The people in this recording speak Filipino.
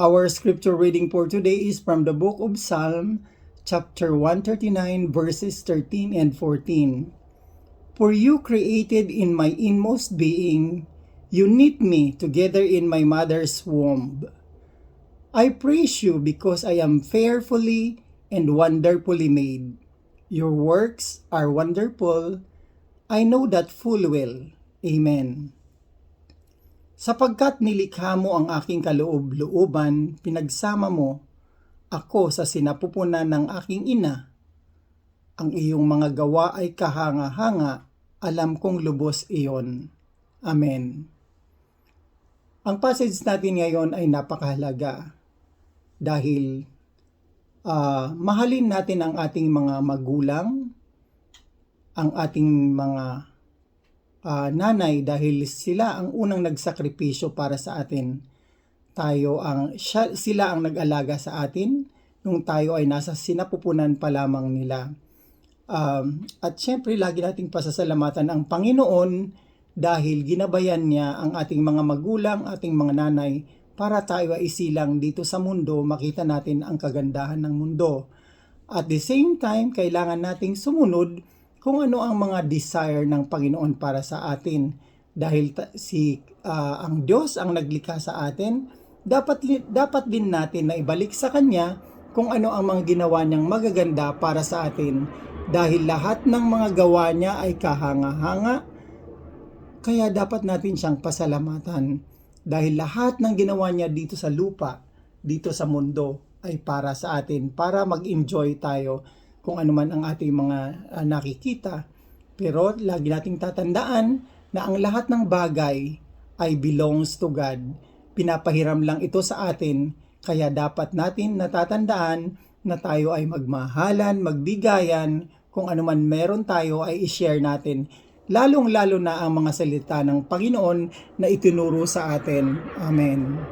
Our scripture reading for today is from the book of Psalm, chapter 139, verses 13 and 14. For you created in my inmost being, you knit me together in my mother's womb. I praise you because I am fearfully and wonderfully made. Your works are wonderful. I know that full well. Amen. Sapagkat nilikha mo ang aking kaloob-looban, pinagsama mo ako sa sinapupunan ng aking ina. Ang iyong mga gawa ay kahanga-hanga, alam kong lubos iyon. Amen. Ang passage natin ngayon ay napakahalaga dahil mahalin natin ang ating mga magulang, ang ating mga nanay dahil sila ang unang nagsakripisyo para sa atin. Sila ang nag-alaga sa atin nung tayo ay nasa sinapupunan pa lamang nila. At syempre lagi nating pasasalamatan ang Panginoon dahil ginabayan niya ang ating mga magulang, ating mga nanay para tayo ay isilang dito sa mundo, makita natin ang kagandahan ng mundo. At the same time, kailangan nating sumunod kung ano ang mga desire ng Panginoon para sa atin. Dahil ang Diyos ang naglikha sa atin, dapat din natin na ibalik sa Kanya kung ano ang mga ginawa niyang magaganda para sa atin. Dahil lahat ng mga gawa niya ay kahanga-hanga, kaya dapat natin siyang pasalamatan. Dahil lahat ng ginawa niya dito sa lupa, dito sa mundo, ay para sa atin, para mag-enjoy tayo kung ano man ang ating mga nakikita. Pero lagi nating tatandaan na ang lahat ng bagay ay belongs to God. Pinapahiram lang ito sa atin, kaya dapat natin natatandaan na tayo ay magmahalan, magbigayan, kung ano man meron tayo ay i-share natin. Lalong-lalo na ang mga salita ng Panginoon na itinuro sa atin. Amen.